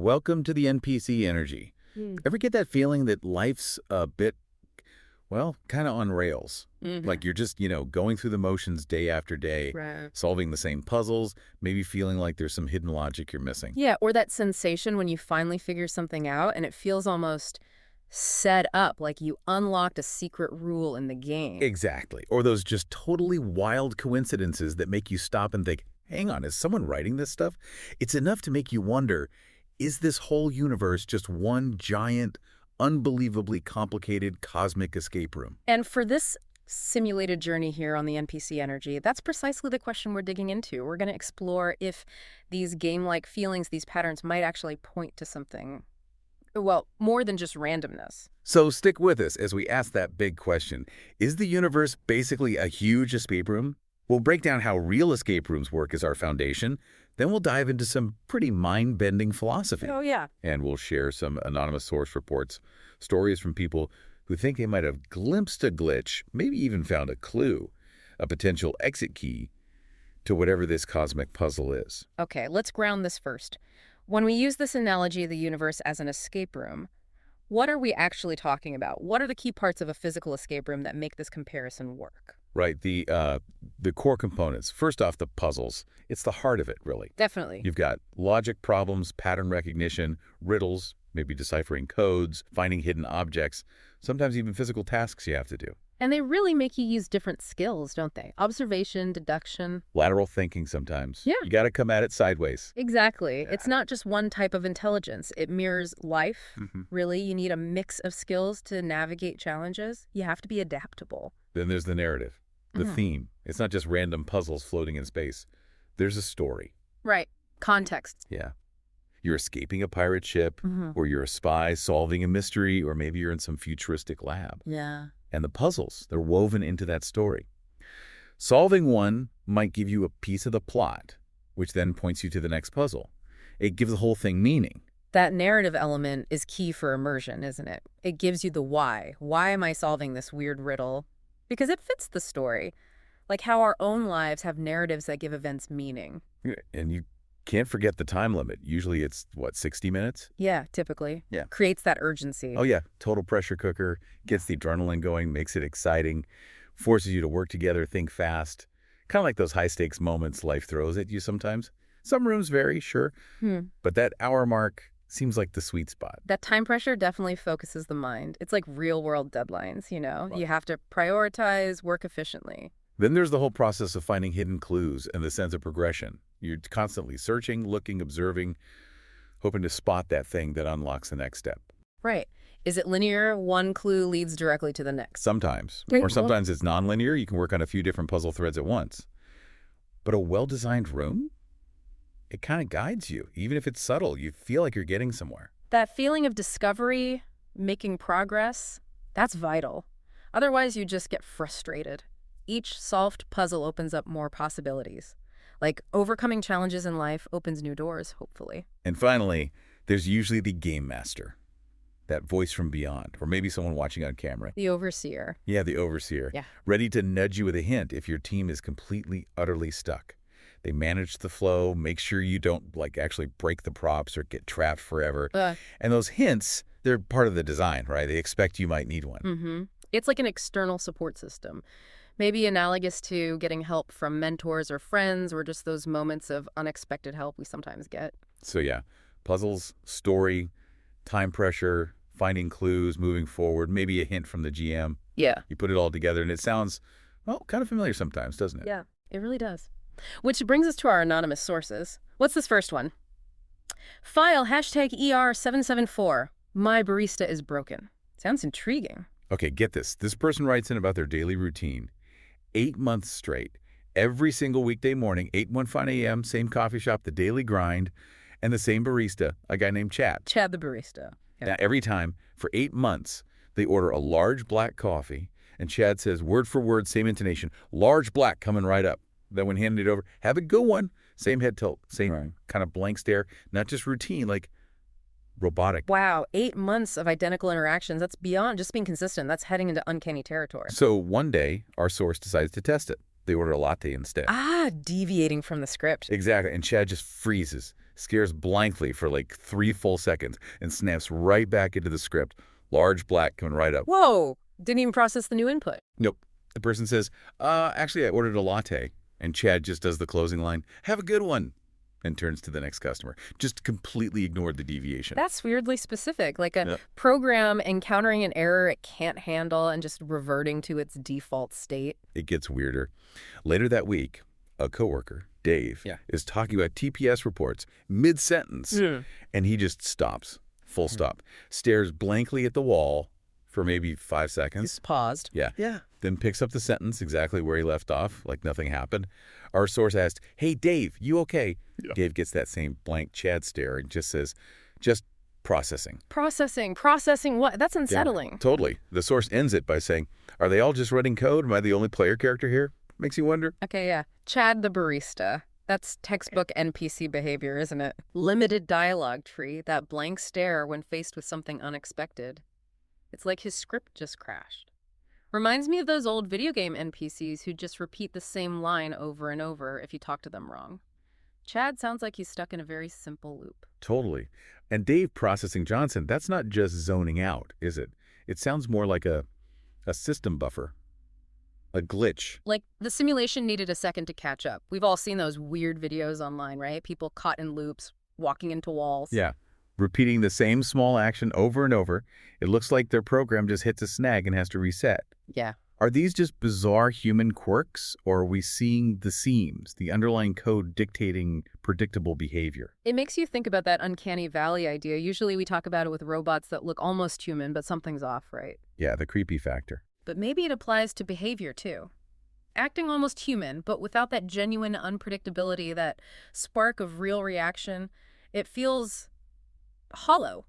welcome to the NPC Energy. Ever get that feeling that life's a bit, well, kind of on rails? Like you're just, going through the motions day after day, Right. solving the same puzzles, maybe feeling like there's some hidden logic you're missing. Yeah, or that sensation when you finally figure something out and it feels almost set up, like you unlocked a secret rule in the game. Exactly. Or those just totally wild coincidences that make you stop and think, hang on, is someone writing this stuff? It's enough to make you wonder, is this whole universe just one giant, unbelievably complicated cosmic escape room? And for this simulated journey here on the NPC Energy, that's precisely the question we're digging into. We're going to explore if these game-like feelings, these patterns might actually point to something, well, more than just randomness. So stick with us as we ask that big question. Is the universe basically a huge escape room? We'll break down how real escape rooms work as our foundation. Then we'll dive into some pretty mind-bending philosophy. Oh, yeah. And we'll share some anonymous source reports, stories from people who think they might have glimpsed a glitch, maybe even found a clue, a potential exit key to whatever this cosmic puzzle is. Okay, let's ground this first. When we use this analogy of the universe as an escape room, what are we actually talking about? What are the key parts of a physical escape room that make this comparison work? Right, the core components. First off, the puzzles. It's the heart of it, really. Definitely. You've got logic problems, pattern recognition, riddles, maybe deciphering codes, finding hidden objects, sometimes even physical tasks you have to do. And they really make you use different skills, don't they? Observation, deduction. Lateral thinking sometimes. Yeah. You got to come at it sideways. Exactly. Yeah. It's not just one type of intelligence. It mirrors life, really. You need a mix of skills to navigate challenges. You have to be adaptable. Then there's the narrative, the theme. It's not just random puzzles floating in space. There's a story. Right. Context. Yeah. You're escaping a pirate ship, or you're a spy solving a mystery, or maybe you're in some futuristic lab. Yeah. And the puzzles, they're woven into that story. Solving one might give you a piece of the plot, which then points you to the next puzzle. It gives the whole thing meaning. That narrative element is key for immersion, isn't it? It gives you the why. Why am I solving this weird riddle? Because it fits the story. Like how our own lives have narratives that give events meaning. And you can't forget the time limit. Usually it's, 60 minutes? Yeah, typically. Yeah. Creates that urgency. Oh, yeah. Total pressure cooker. Gets the adrenaline going, makes it exciting, forces you to work together, think fast. Kind of like those high-stakes moments life throws at you sometimes. Some rooms vary, sure. But that hour mark seems like the sweet spot. That time pressure definitely focuses the mind. It's like real-world deadlines, Right. You have to prioritize, work efficiently. Then there's the whole process of finding hidden clues and the sense of progression. You're constantly searching, looking, observing, hoping to spot that thing that unlocks the next step. Right. Is it linear? One clue leads directly to the next. Sometimes. Great. Or sometimes it's nonlinear. You can work on a few different puzzle threads at once. But a well-designed room, it kind of guides you. Even if it's subtle, you feel like you're getting somewhere. That feeling of discovery, making progress, that's vital. Otherwise, you just get frustrated. Each solved puzzle opens up more possibilities. Like overcoming challenges in life opens new doors, hopefully. And finally, there's usually the game master. That voice from beyond, or maybe someone watching on camera. The overseer. Yeah, the overseer. Yeah. Ready to nudge you with a hint if your team is completely, utterly stuck. They manage the flow, make sure you don't actually break the props or get trapped forever. And those hints, they're part of the design, right? They expect you might need one. It's like an external support system. Maybe analogous to getting help from mentors or friends, or just those moments of unexpected help we sometimes get. So yeah, puzzles, story, time pressure, finding clues, moving forward, maybe a hint from the GM. Yeah. You put it all together and it sounds, well, kind of familiar sometimes, doesn't it? Yeah, it really does. Which brings us to our anonymous sources. What's this first one? File #ER774. My barista is broken. Sounds intriguing. Okay, get this. This person writes in about their daily routine. 8 months straight. Every single weekday morning, 8:15 a.m., same coffee shop, the daily grind, and the same barista, a guy named Chad. Chad the barista. Now, every time, for 8 months, they order a large black coffee, and Chad says, word for word, same intonation, large black coming right up. Then when handed it over, have a good one. Same head tilt, same kind of blank stare, not just routine, like robotic. Wow, 8 months of identical interactions. That's beyond just being consistent. That's heading into uncanny territory. So one day, our source decides to test it. They order a latte instead. Deviating from the script. Exactly, and Chad just freezes, stares blankly for like 3 full seconds, and snaps right back into the script. Large black coming right up. Whoa! Didn't even process the new input. Nope. The person says, actually, I ordered a latte. And Chad just does the closing line, have a good one, and turns to the next customer. Just completely ignored the deviation. That's weirdly specific, like a program encountering an error it can't handle and just reverting to its default state. It gets weirder. Later that week, a coworker, Dave, is talking about TPS reports mid-sentence, and he just stops, full stop, stares blankly at the wall for maybe 5 seconds. He's paused. Yeah. Then picks up the sentence exactly where he left off, like nothing happened. Our source asked, hey, Dave, you okay? Yeah. Dave gets that same blank Chad stare and just says, just processing. Processing what? That's unsettling. Yeah, totally. The source ends it by saying, are they all just running code? Am I the only player character here? Makes you wonder. Okay, yeah. Chad the barista. That's textbook NPC behavior, isn't it? Limited dialogue tree, that blank stare when faced with something unexpected. It's like his script just crashed. Reminds me of those old video game NPCs who just repeat the same line over and over if you talk to them wrong. Chad sounds like he's stuck in a very simple loop. Totally. And Dave processing Johnson, that's not just zoning out, is it? It sounds more like a system buffer, a glitch. Like the simulation needed a second to catch up. We've all seen those weird videos online, right? People caught in loops, walking into walls. Yeah. Repeating the same small action over and over. It looks like their program just hits a snag and has to reset. Yeah. Are these just bizarre human quirks, or are we seeing the seams, the underlying code dictating predictable behavior? It makes you think about that uncanny valley idea. Usually we talk about it with robots that look almost human, but something's off, right? Yeah, the creepy factor. But maybe it applies to behavior, too. Acting almost human, but without that genuine unpredictability, that spark of real reaction, it feels hollow,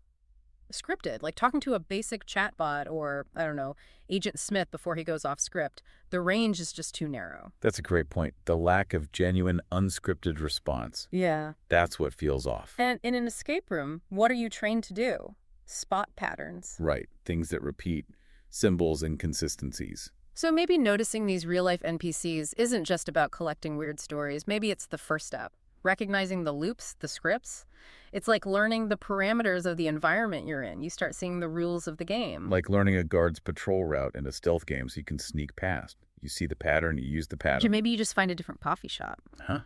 scripted, like talking to a basic chatbot or, I don't know, Agent Smith before he goes off script. The range is just too narrow. That's a great point. The lack of genuine, unscripted response. Yeah. That's what feels off. And in an escape room, what are you trained to do? Spot patterns. Right. Things that repeat, symbols, inconsistencies. So maybe noticing these real-life NPCs isn't just about collecting weird stories. Maybe it's the first step. Recognizing the loops, the scripts. It's like learning the parameters of the environment you're in. You start seeing the rules of the game. Like learning a guard's patrol route in a stealth game so you can sneak past. You see the pattern, you use the pattern. Maybe you just find a different coffee shop. Huh?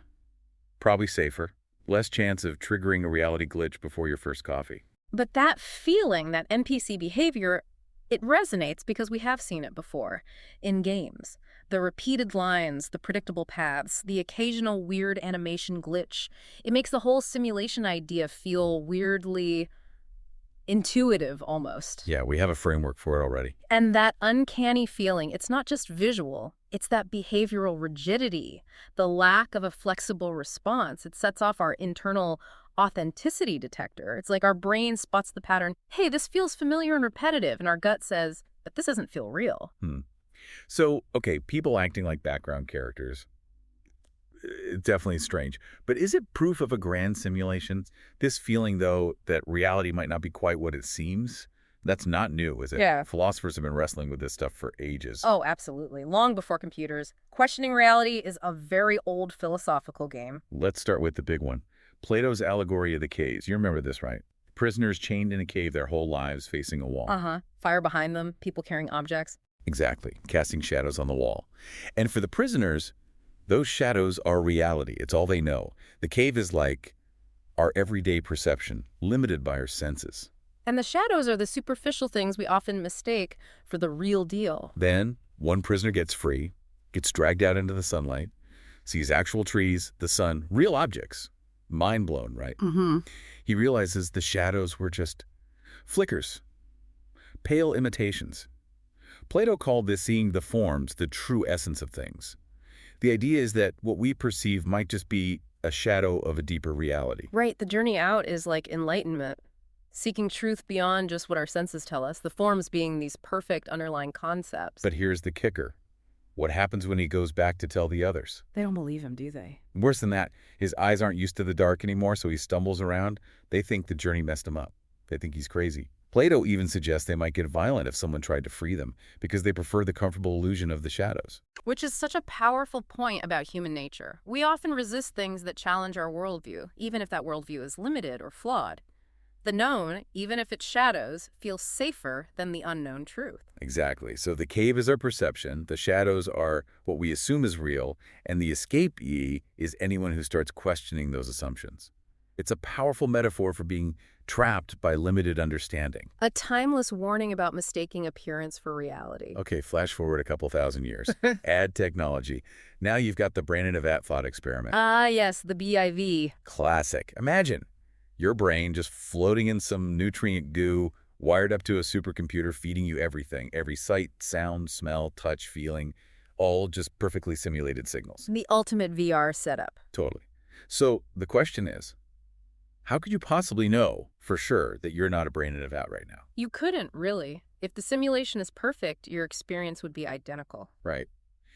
Probably safer. Less chance of triggering a reality glitch before your first coffee. But that feeling, that NPC behavior, it resonates because we have seen it before in games. The repeated lines, the predictable paths, the occasional weird animation glitch. It makes the whole simulation idea feel weirdly intuitive almost. Yeah, we have a framework for it already. And that uncanny feeling, it's not just visual, it's that behavioral rigidity, the lack of a flexible response. It sets off our internal authenticity detector. It's like our brain spots the pattern, hey, this feels familiar and repetitive, and our gut says, but this doesn't feel real. So, okay, people acting like background characters, it's definitely strange. But is it proof of a grand simulation? This feeling, though, that reality might not be quite what it seems? That's not new, is it? Yeah. Philosophers have been wrestling with this stuff for ages. Oh, absolutely. Long before computers. Questioning reality is a very old philosophical game. Let's start with the big one. Plato's allegory of the caves. You remember this, right? Prisoners chained in a cave their whole lives facing a wall. Fire behind them, people carrying objects. Exactly, casting shadows on the wall. And for the prisoners, those shadows are reality. It's all they know. The cave is like our everyday perception, limited by our senses. And the shadows are the superficial things we often mistake for the real deal. Then, one prisoner gets free, gets dragged out into the sunlight, sees actual trees, the sun, real objects. Mind blown, right? He realizes the shadows were just flickers, pale imitations. Plato called this seeing the forms, the true essence of things. The idea is that what we perceive might just be a shadow of a deeper reality. Right, the journey out is like enlightenment, seeking truth beyond just what our senses tell us, the forms being these perfect underlying concepts. But here's the kicker. What happens when he goes back to tell the others? They don't believe him, do they? Worse than that, his eyes aren't used to the dark anymore, so he stumbles around. They think the journey messed him up. They think he's crazy. Plato even suggests they might get violent if someone tried to free them because they prefer the comfortable illusion of the shadows. Which is such a powerful point about human nature. We often resist things that challenge our worldview, even if that worldview is limited or flawed. The known, even if it's shadows, feels safer than the unknown truth. Exactly. So the cave is our perception, the shadows are what we assume is real, and the escapee is anyone who starts questioning those assumptions. It's a powerful metaphor for being trapped by limited understanding. A timeless warning about mistaking appearance for reality. Okay, flash forward a couple thousand years. Add technology. Now you've got the brain in a vat thought experiment. Ah, yes, the BIV. Classic. Imagine your brain just floating in some nutrient goo, wired up to a supercomputer feeding you everything, every sight, sound, smell, touch, feeling, all just perfectly simulated signals. The ultimate VR setup. Totally. So the question is, how could you possibly know for sure that you're not a brain in a vat right now? You couldn't, really. If the simulation is perfect, your experience would be identical. Right.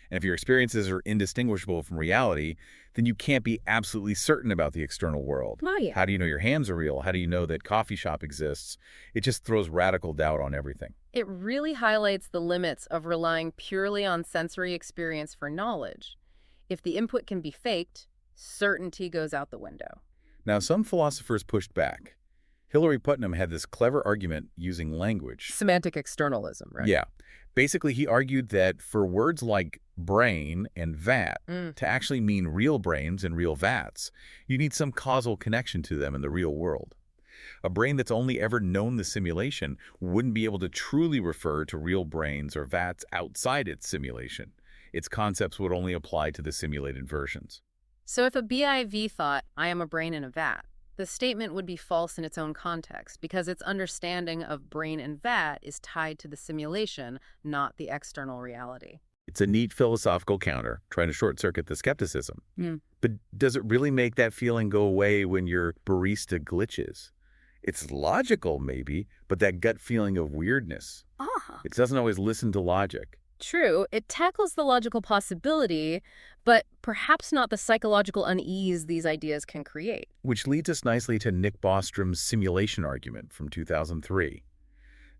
And if your experiences are indistinguishable from reality, then you can't be absolutely certain about the external world. Oh, yeah. How do you know your hands are real? How do you know that coffee shop exists? It just throws radical doubt on everything. It really highlights the limits of relying purely on sensory experience for knowledge. If the input can be faked, certainty goes out the window. Now, some philosophers pushed back. Hillary Putnam had this clever argument using language. Semantic externalism, right? Yeah. Basically, he argued that for words like brain and vat to actually mean real brains and real vats, you need some causal connection to them in the real world. A brain that's only ever known the simulation wouldn't be able to truly refer to real brains or vats outside its simulation. Its concepts would only apply to the simulated versions. So if a BIV thought, I am a brain in a vat, the statement would be false in its own context because its understanding of brain and vat is tied to the simulation, not the external reality. It's a neat philosophical counter, trying to short-circuit the skepticism. But does it really make that feeling go away when your barista glitches? It's logical, maybe, but that gut feeling of weirdness, it doesn't always listen to logic. True, it tackles the logical possibility, but perhaps not the psychological unease these ideas can create. Which leads us nicely to Nick Bostrom's simulation argument from 2003.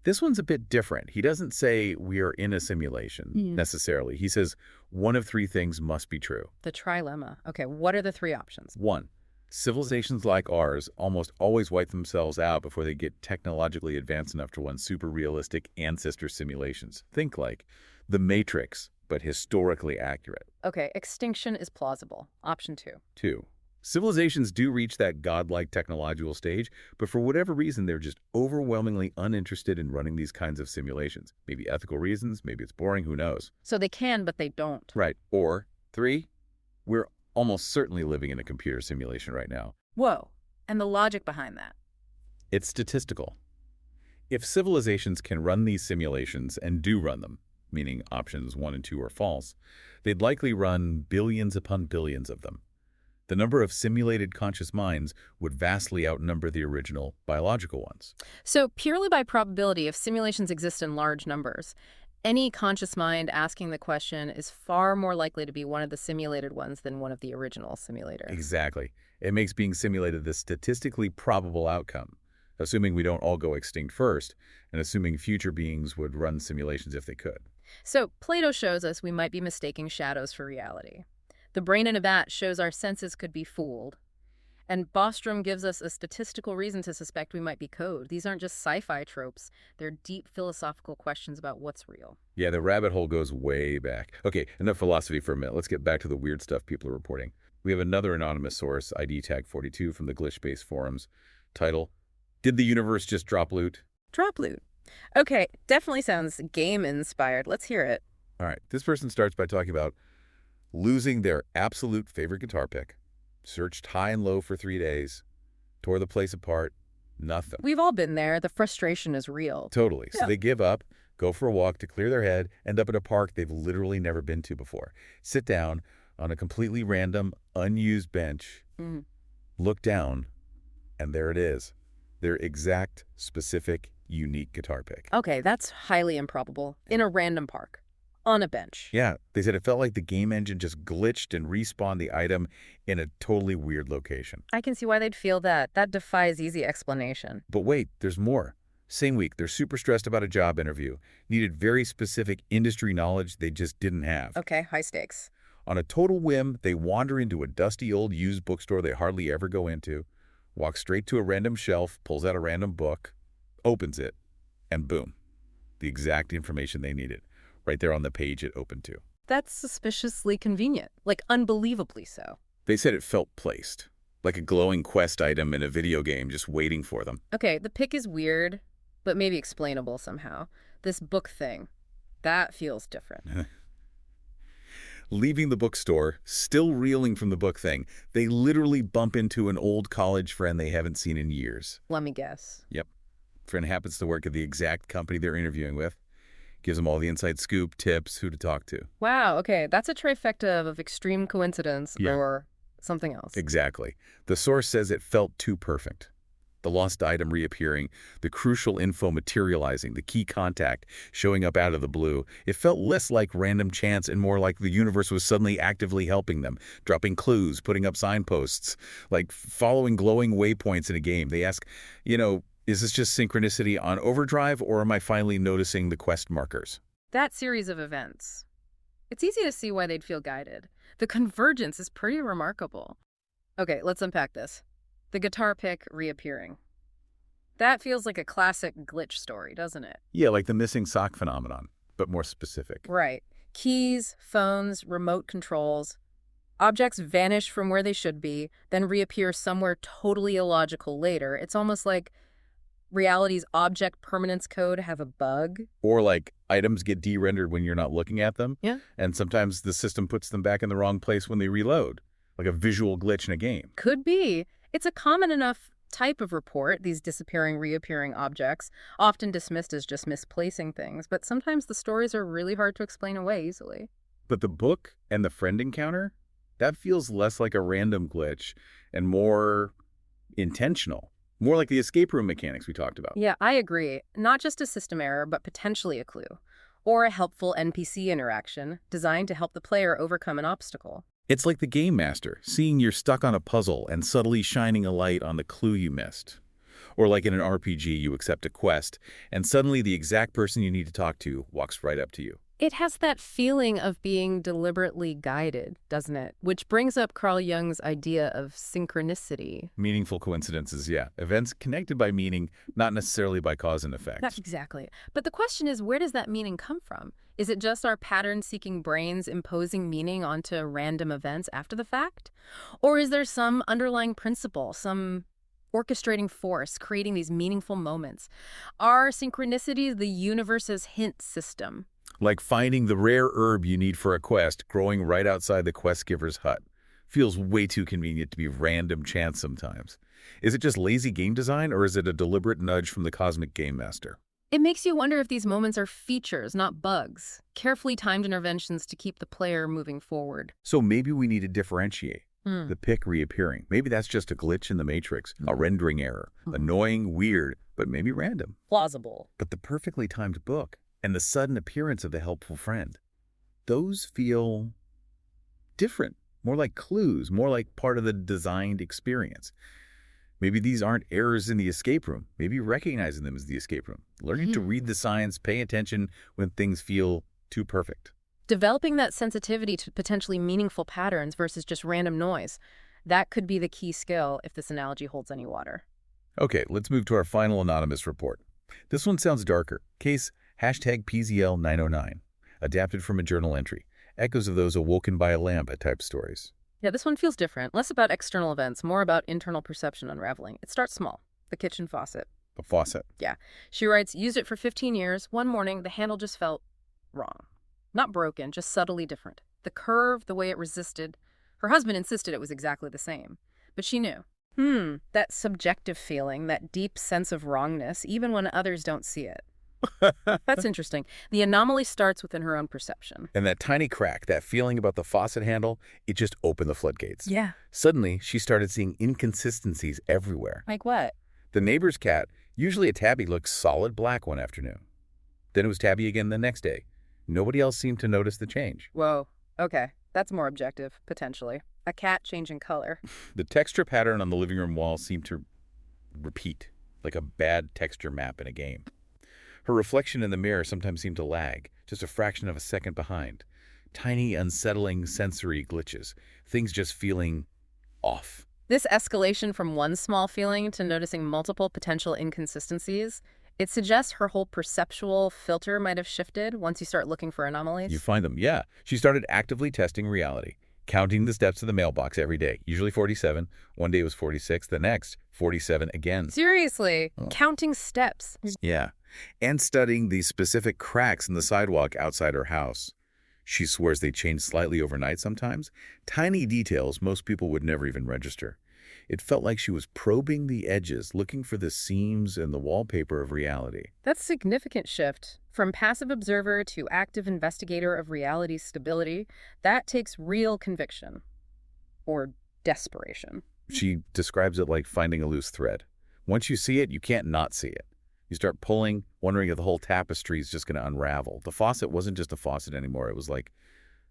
This one's a bit different. He doesn't say we are in a simulation, necessarily. He says one of three things must be true. The trilemma. Okay, what are the three options? 1. Civilizations like ours almost always wipe themselves out before they get technologically advanced enough to run super realistic ancestor simulations. Think like The Matrix, but historically accurate. Okay, extinction is plausible. Option 2. 2. Civilizations do reach that godlike technological stage, but for whatever reason, they're just overwhelmingly uninterested in running these kinds of simulations. Maybe ethical reasons, maybe it's boring, who knows? So they can, but they don't. Right. Or 3, we're almost certainly living in a computer simulation right now. Whoa. And the logic behind that? It's statistical. If civilizations can run these simulations and do run them, meaning options 1 and 2 are false, they'd likely run billions upon billions of them. The number of simulated conscious minds would vastly outnumber the original biological ones. So purely by probability, if simulations exist in large numbers, any conscious mind asking the question is far more likely to be one of the simulated ones than one of the original simulators. Exactly. It makes being simulated the statistically probable outcome, assuming we don't all go extinct first, and assuming future beings would run simulations if they could. So Plato shows us we might be mistaking shadows for reality. The brain in a vat shows our senses could be fooled. And Bostrom gives us a statistical reason to suspect we might be code. These aren't just sci-fi tropes. They're deep philosophical questions about what's real. Yeah, the rabbit hole goes way back. Okay, enough philosophy for a minute. Let's get back to the weird stuff people are reporting. We have another anonymous source, ID tag 42 from the Glitch-based forums. Title, Did the Universe Just Drop Loot? Drop loot. Okay, definitely sounds game-inspired. Let's hear it. All right, this person starts by talking about losing their absolute favorite guitar pick, searched high and low for 3 days, tore the place apart, nothing. We've all been there. The frustration is real. Totally. So Yeah. they give up, go for a walk to clear their head, end up at a park they've literally never been to before. Sit down on a completely random, unused bench, look down, and there it is. Their exact, specific, unique guitar pick. Okay, that's highly improbable. In a random park. On a bench. Yeah, they said it felt like the game engine just glitched and respawned the item in a totally weird location. I can see why they'd feel that. That defies easy explanation. But wait, there's more. Same week, they're super stressed about a job interview. Needed very specific industry knowledge they just didn't have. Okay, high stakes. On a total whim, they wander into a dusty old used bookstore they hardly ever go into, walks straight to a random shelf, pulls out a random book, opens it, and boom, the exact information they needed, right there on the page it opened to. That's suspiciously convenient, like unbelievably so. They said it felt placed, like a glowing quest item in a video game just waiting for them. Okay, the pick is weird, but maybe explainable somehow. This book thing, that feels different. Leaving the bookstore, still reeling from the book thing, they literally bump into an old college friend they haven't seen in years. Let me guess. Yep. Friend happens to work at the exact company they're interviewing with. Gives them all the inside scoop, tips, who to talk to. Wow, okay, that's a trifecta of extreme coincidence or something else. Exactly. The source says it felt too perfect. The lost item reappearing, the crucial info materializing, the key contact showing up out of the blue. It felt less like random chance and more like the universe was suddenly actively helping them, dropping clues, putting up signposts, like following glowing waypoints in a game. They ask, is this just synchronicity on overdrive, or am I finally noticing the quest markers? That series of events. It's easy to see why they'd feel guided. The convergence is pretty remarkable. Okay, let's unpack this. The guitar pick reappearing. That feels like a classic glitch story, doesn't it? Yeah, like the missing sock phenomenon, but more specific. Right. Keys, phones, remote controls. Objects vanish from where they should be, then reappear somewhere totally illogical later. It's almost like reality's object permanence code have a bug. Or like items get de-rendered when you're not looking at them. Yeah. And sometimes the system puts them back in the wrong place when they reload, like a visual glitch in a game. Could be. It's a common enough type of report, these disappearing, reappearing objects, often dismissed as just misplacing things, but sometimes the stories are really hard to explain away easily. But the book and the friend encounter, that feels less like a random glitch and more intentional. More like the escape room mechanics we talked about. Yeah, I agree. Not just a system error, but potentially a clue. Or a helpful NPC interaction designed to help the player overcome an obstacle. It's like the game master, seeing you're stuck on a puzzle and subtly shining a light on the clue you missed. Or like in an RPG, you accept a quest, and suddenly the exact person you need to talk to walks right up to you. It has that feeling of being deliberately guided, doesn't it? Which brings up Carl Jung's idea of synchronicity. Meaningful coincidences, yeah. Events connected by meaning, not necessarily by cause and effect. Not exactly. But the question is, where does that meaning come from? Is it just our pattern-seeking brains imposing meaning onto random events after the fact? Or is there some underlying principle, some orchestrating force creating these meaningful moments? Are synchronicities the universe's hint system? Like finding the rare herb you need for a quest growing right outside the quest giver's hut. Feels way too convenient to be random chance sometimes. Is it just lazy game design, or is it a deliberate nudge from the cosmic game master? It makes you wonder if these moments are features, not bugs. Carefully timed interventions to keep the player moving forward. So maybe we need to differentiate. The pick reappearing. Maybe that's just a glitch in the matrix, a rendering error. Annoying, weird, but maybe random. Plausible. But the perfectly timed book and the sudden appearance of the helpful friend, those feel different, more like clues, more like part of the designed experience. Maybe these aren't errors in the escape room. Maybe recognizing them as the escape room. Learning to read the signs, pay attention when things feel too perfect. Developing that sensitivity to potentially meaningful patterns versus just random noise. That could be the key skill if this analogy holds any water. Okay, let's move to our final anonymous report. This one sounds darker. Case #PZL909. Adapted from a journal entry. Echoes of those awoken by a lamp type stories. Yeah, this one feels different. Less about external events, more about internal perception unraveling. It starts small. The kitchen faucet. The faucet. Yeah. She writes, used it for 15 years. One morning, the handle just felt wrong. Not broken, just subtly different. The curve, the way it resisted. Her husband insisted it was exactly the same. But she knew. That subjective feeling, that deep sense of wrongness, even when others don't see it. That's interesting. The anomaly starts within her own perception. And that tiny crack, that feeling about the faucet handle, it just opened the floodgates. Yeah. Suddenly, she started seeing inconsistencies everywhere. Like what? The neighbor's cat, usually a tabby, looked solid black one afternoon. Then it was tabby again the next day. Nobody else seemed to notice the change. Whoa. Okay. That's more objective, potentially. A cat changing color. The texture pattern on the living room wall seemed to repeat. like a bad texture map in a game. Her reflection in the mirror sometimes seemed to lag, just a fraction of a second behind. Tiny, unsettling sensory glitches, things just feeling off. This escalation from one small feeling to noticing multiple potential inconsistencies, it suggests her whole perceptual filter might have shifted once you start looking for You anomalies. find them, yeah. She started actively testing reality, counting the steps to the mailbox every day, usually 47. One day it was 46, the next, 47 again. Seriously, Oh. counting steps. Yeah, and studying the specific cracks in the sidewalk outside her house. She swears they change slightly overnight sometimes, tiny details most people would never even register. It felt like she was probing the edges, looking for the seams in the wallpaper of reality. That's a significant shift. From passive observer to active investigator of reality's stability, that takes real conviction. Or desperation. She describes it like finding a loose thread. Once you see it, you can't not see it. You start pulling, wondering if the whole tapestry is just going to unravel. The faucet wasn't just a faucet anymore. It was like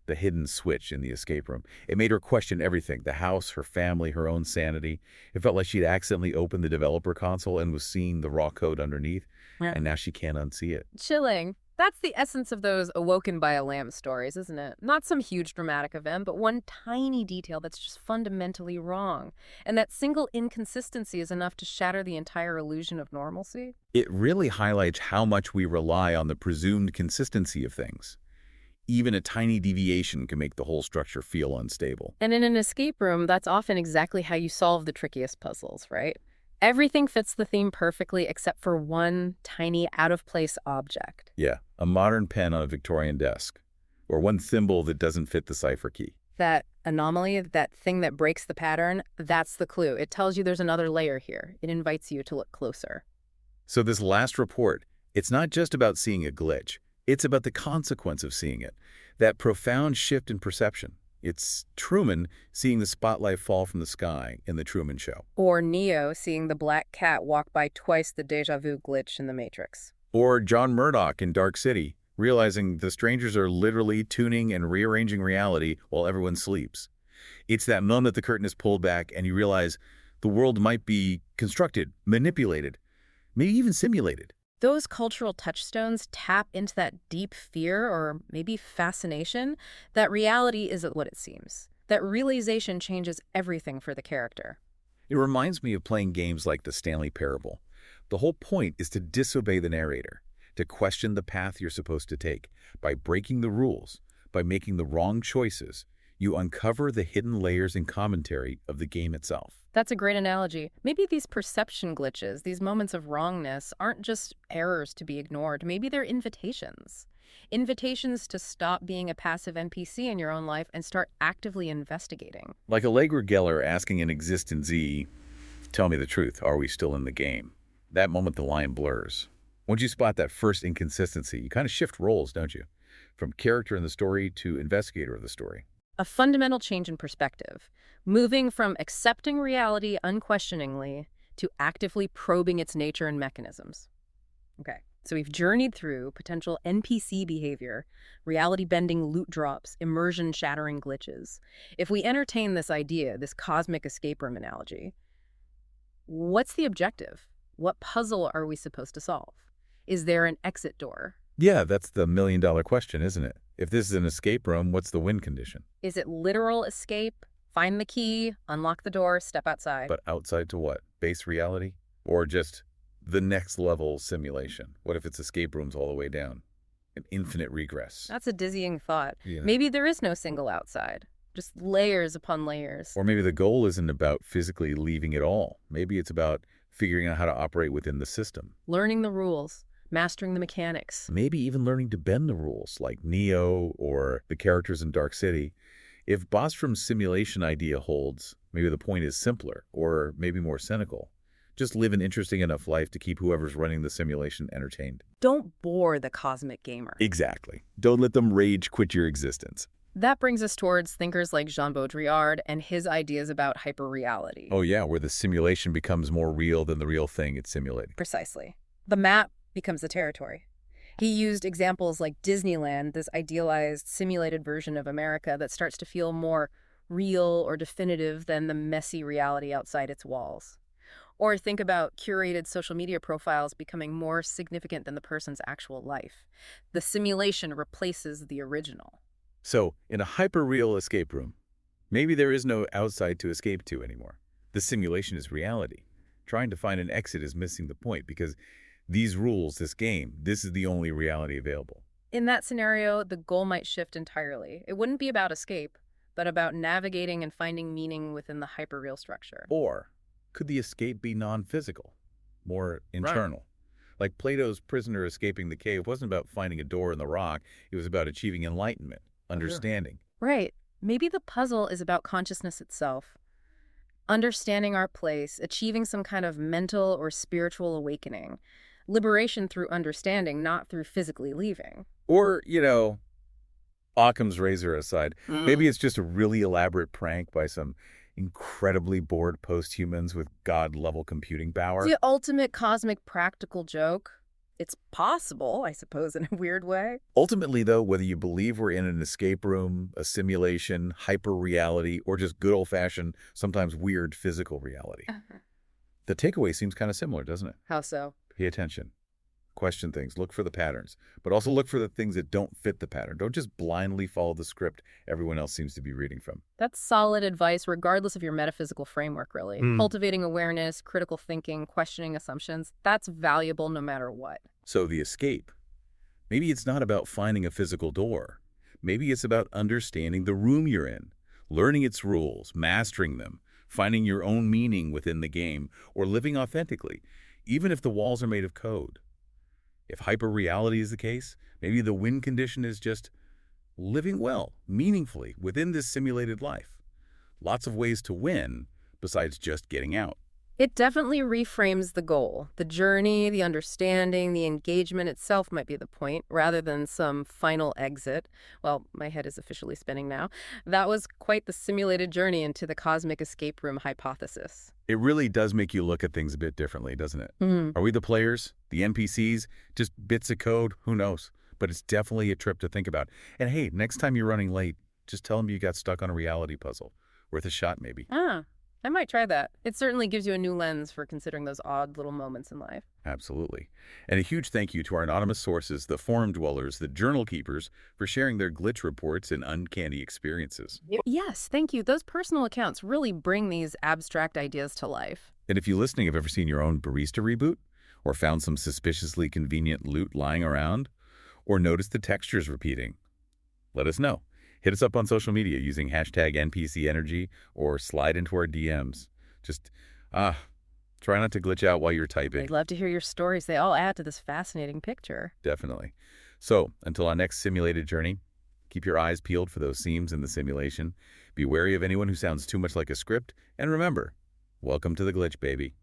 the hidden switch in the escape room. It made her question everything, the house, her family, her own sanity. It felt like she'd accidentally opened the developer console and was seeing the raw code underneath, Yeah. and now she can't unsee it. Chilling. That's the essence of those awoken by a lamb stories, isn't it? Not some huge dramatic event, but one tiny detail that's just fundamentally wrong. And that single inconsistency is enough to shatter the entire illusion of normalcy. It really highlights how much we rely on the presumed consistency of things. Even a tiny deviation can make the whole structure feel unstable. And in an escape room, that's often exactly how you solve the trickiest puzzles, right? Everything fits the theme perfectly except for one tiny out-of-place object. Yeah, a modern pen on a Victorian desk, or one thimble that doesn't fit the cipher key. That anomaly, that thing that breaks the pattern, that's the clue. It tells you there's another layer here. It invites you to look closer. So this last report, it's not just about seeing a glitch. It's about the consequence of seeing it, that profound shift in perception. It's Truman seeing the spotlight fall from the sky in The Truman Show. Or Neo seeing the black cat walk by twice the deja vu glitch in The Matrix. Or John Murdoch in Dark City, realizing the strangers are literally tuning and rearranging reality while everyone sleeps. It's that moment the curtain is pulled back and you realize the world might be constructed, manipulated, maybe even simulated. Those cultural touchstones tap into that deep fear or maybe fascination that reality isn't what it seems. That realization changes everything for the character. It reminds me of playing games like the Stanley Parable. The whole point is to disobey the narrator, to question the path you're supposed to take. By breaking the rules, by making the wrong choices, you uncover the hidden layers and commentary of the game itself. That's a great analogy. Maybe these perception glitches, these moments of wrongness, aren't just errors to be ignored. Maybe they're invitations. Invitations to stop being a passive NPC in your own life and start actively investigating. Like Allegra Geller asking an existent Z, tell me the truth, are we still in the game? That moment the line blurs. Once you spot that first inconsistency, you kind of shift roles, don't you? From character in the story to investigator of the story. A fundamental change in perspective, moving from accepting reality unquestioningly to actively probing its nature and mechanisms. Okay, so we've journeyed through potential NPC behavior, reality-bending loot drops, immersion-shattering glitches. If we entertain this idea, this cosmic escape room analogy, what's the objective? What puzzle are we supposed to solve? Is there an exit door? Yeah, that's the million-dollar question, isn't it? If this is an escape room, what's the win condition? Is it literal escape? Find the key, unlock the door, step outside. But outside to what? Base reality? Or just the next level simulation? What if it's escape rooms all the way down? An infinite regress. That's a dizzying thought. Yeah. Maybe there is no single outside, just layers upon layers. Or maybe the goal isn't about physically leaving it all. Maybe it's about figuring out how to operate within the system. Learning the rules, mastering the mechanics. Maybe even learning to bend the rules, like Neo or the characters in Dark City. If Bostrom's simulation idea holds, maybe the point is simpler, or maybe more cynical. Just live an interesting enough life to keep whoever's running the simulation entertained. Don't bore the cosmic gamer. Exactly. Don't let them rage quit your existence. That brings us towards thinkers like Jean Baudrillard and his ideas about hyperreality. Oh yeah, where the simulation becomes more real than the real thing it's simulating. Precisely. The map becomes the territory. He used examples like Disneyland, this idealized, simulated version of America that starts to feel more real or definitive than the messy reality outside its walls. Or think about curated social media profiles becoming more significant than the person's actual life. The simulation replaces the original. So, in a hyper-real escape room, maybe there is no outside to escape to anymore. The simulation is reality. Trying to find an exit is missing the point because these rules, this game, this is the only reality available. In that scenario, the goal might shift entirely. It wouldn't be about escape, but about navigating and finding meaning within the hyperreal structure. Or could the escape be non-physical, more internal? Like Plato's prisoner escaping the cave wasn't about finding a door in the rock. It was about achieving enlightenment, understanding. Right. Maybe the puzzle is about consciousness itself. Understanding our place, achieving some kind of mental or spiritual awakening. Liberation through understanding, not through physically leaving. Or, Occam's razor aside, maybe it's just a really elaborate prank by some incredibly bored post-humans with God-level computing power. The ultimate cosmic practical joke. It's possible, I suppose, in a weird way. Ultimately, though, whether you believe we're in an escape room, a simulation, hyper-reality, or just good old-fashioned, sometimes weird physical reality, the takeaway seems kind of similar, doesn't it? How so? Pay attention. Question things. Look for the patterns. But also look for the things that don't fit the pattern. Don't just blindly follow the script everyone else seems to be reading from. That's solid advice, regardless of your metaphysical framework, really. Cultivating awareness, critical thinking, questioning assumptions, that's valuable no matter what. So the escape. Maybe it's not about finding a physical door. Maybe it's about understanding the room you're in, learning its rules, mastering them, finding your own meaning within the game, or living authentically, even if the walls are made of code. If hyper-reality is the case, maybe the win condition is just living well, meaningfully, within this simulated life. Lots of ways to win besides just getting out. It definitely reframes the goal. The journey, the understanding, the engagement itself might be the point, rather than some final exit. Well, my head is officially spinning now. That was quite the simulated journey into the cosmic escape room hypothesis. It really does make you look at things a bit differently, doesn't it? Are we the players, the NPCs, just bits of code? Who knows? But it's definitely a trip to think about. And hey, next time you're running late, just tell them you got stuck on a reality puzzle. Worth a shot, maybe. I might try that. It certainly gives you a new lens for considering those odd little moments in life. Absolutely. And a huge thank you to our anonymous sources, the forum dwellers, the journal keepers, for sharing their glitch reports and uncanny experiences. Yes, thank you. Those personal accounts really bring these abstract ideas to life. And if you listening have ever seen your own barista reboot, or found some suspiciously convenient loot lying around, or noticed the textures repeating, let us know. Hit us up on social media using hashtag NPC ENERGY or slide into our DMs. Just, try not to glitch out while you're typing. I'd love to hear your stories. They all add to this fascinating picture. Definitely. So, until our next simulated journey, keep your eyes peeled for those seams in the simulation. Be wary of anyone who sounds too much like a script. And remember, welcome to the glitch, baby.